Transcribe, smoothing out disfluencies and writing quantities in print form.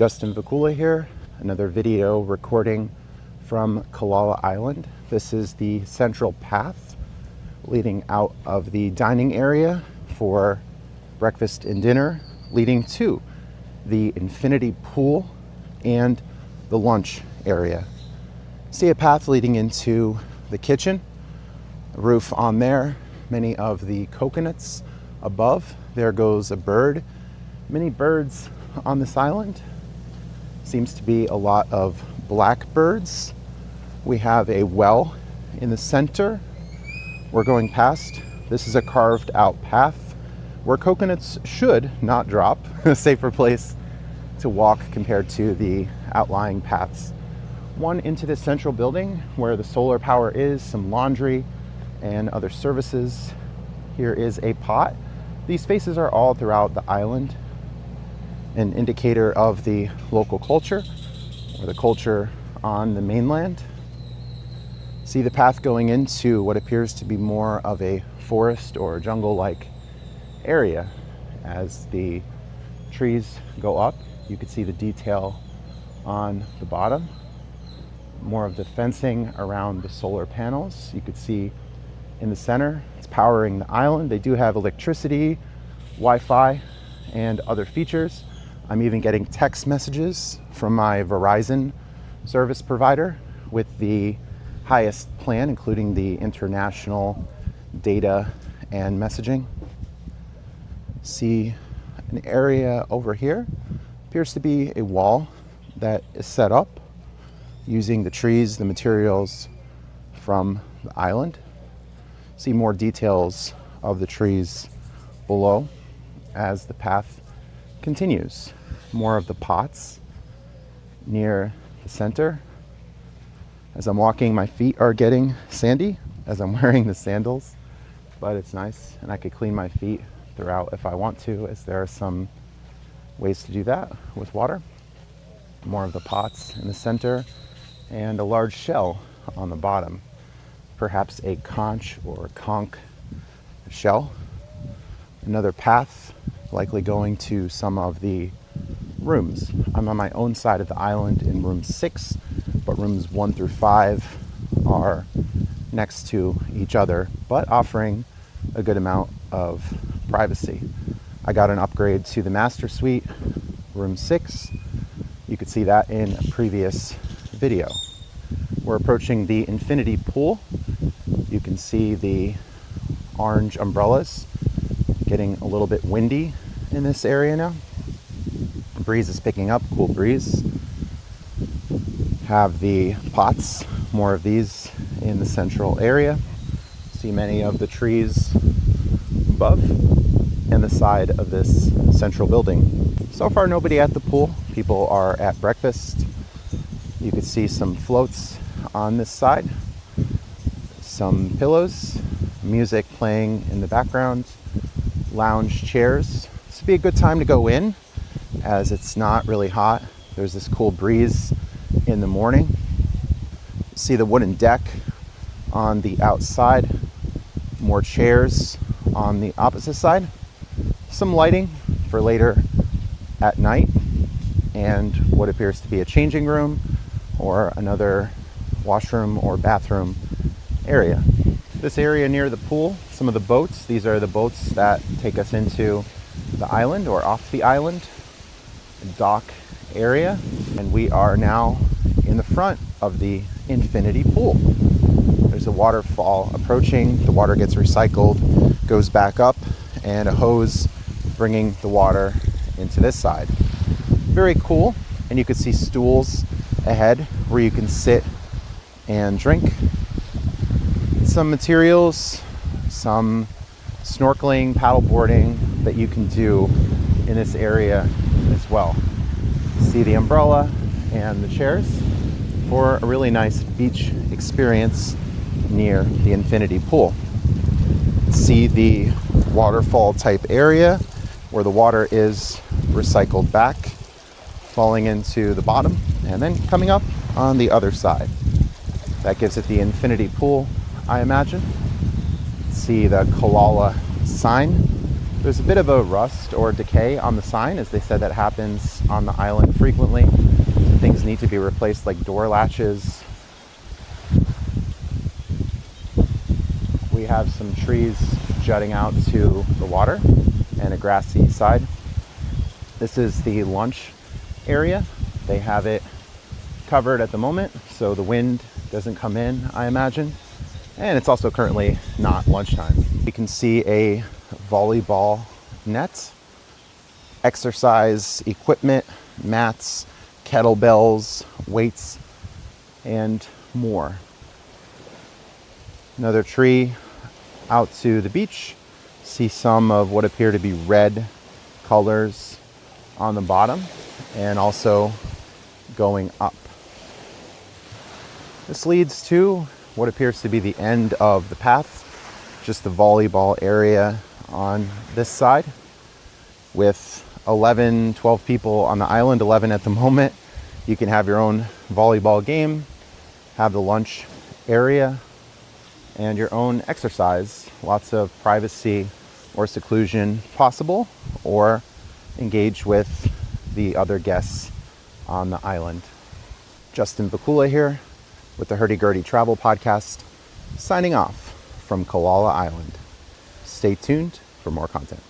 Justin Vacula here, another video recording from Calala Island. This is the central path leading out of the dining area for breakfast and dinner, leading to the infinity pool and the lunch area. See a path leading into the kitchen, a roof on there, many of the coconuts above. There goes a bird. Many birds on this island. Seems to be a lot of blackbirds. We have a well in the center we're going past. This is a carved out path where coconuts should not drop, a safer place to walk compared to the outlying paths. One into the central building where the solar power is, some laundry and other services. Here is a pot. These faces are all throughout the island, an indicator of the local culture or the culture on the mainland. See the path going into what appears to be more of a forest or jungle-like area. As the trees go up, you can see the detail on the bottom. More of the fencing around the solar panels. You could see in the center, it's powering the island. They do have electricity, Wi-Fi, and other features. I'm even getting text messages from my Verizon service provider with the highest plan, including the international data and messaging. See an area over here. Appears to be a wall that is set up using the trees, the materials from the island. See more details of the trees below as the path continues. More of the pots near the center. As I'm walking, my feet are getting sandy as I'm wearing the sandals, but it's nice, and I could clean my feet throughout if I want to, as there are some ways to do that with water. More of the pots in the center and a large shell on the bottom, perhaps a conch or conch shell. Another path likely going to some of the rooms. I'm on my own side of the island in room 6, but rooms 1 through 5 are next to each other, but offering a good amount of privacy. I got an upgrade to the master suite, room 6. You could see that in a previous video. We're approaching the infinity pool. You can see the orange umbrellas. Getting a little bit windy in this area now. The breeze is picking up, cool breeze. Have the pots, more of these in the central area. See many of the trees above and the side of this central building. So far nobody at the pool. People are at breakfast. You can see some floats on this side. Some pillows, music playing in the background. Lounge chairs. This would be a good time to go in as it's not really hot. There's this cool breeze in the morning. See the wooden deck on the outside. More chairs on the opposite side. Some lighting for later at night, and what appears to be a changing room or another washroom or bathroom area. This area near the pool, some of the boats, these are the boats that take us into the island or off the island, dock area, and we are now in the front of the infinity pool. There's a waterfall approaching, the water gets recycled, goes back up, and a hose bringing the water into this side. Very cool, and you can see stools ahead where you can sit and drink. Some materials, some snorkeling, paddleboarding that you can do in this area as well. See the umbrella and the chairs for a really nice beach experience near the infinity pool. See the waterfall type area where the water is recycled back, falling into the bottom, and then coming up on the other side. That gives it the infinity pool, I imagine. See the Calala sign There's a bit of a rust or decay on the sign, as they said that happens on the island frequently. Things need to be replaced, like door latches. We have some trees jutting out to the water and a grassy side. This is the lunch area. They have it covered at the moment so the wind doesn't come in, I imagine. And it's also currently not lunchtime. You can see a volleyball net, exercise equipment, mats, kettlebells, weights, and more. Another tree out to the beach. See some of what appear to be red colors on the bottom and also going up. This leads to what appears to be the end of the path, just the volleyball area on this side with 12 people on the island, 11 at the moment. You can have your own volleyball game, have the lunch area, and your own exercise. Lots of privacy or seclusion possible, or engage with the other guests on the island. Justin Vacula here with the Hurdy Gurdy Travel Podcast, signing off from Calala Island. Stay tuned for more content.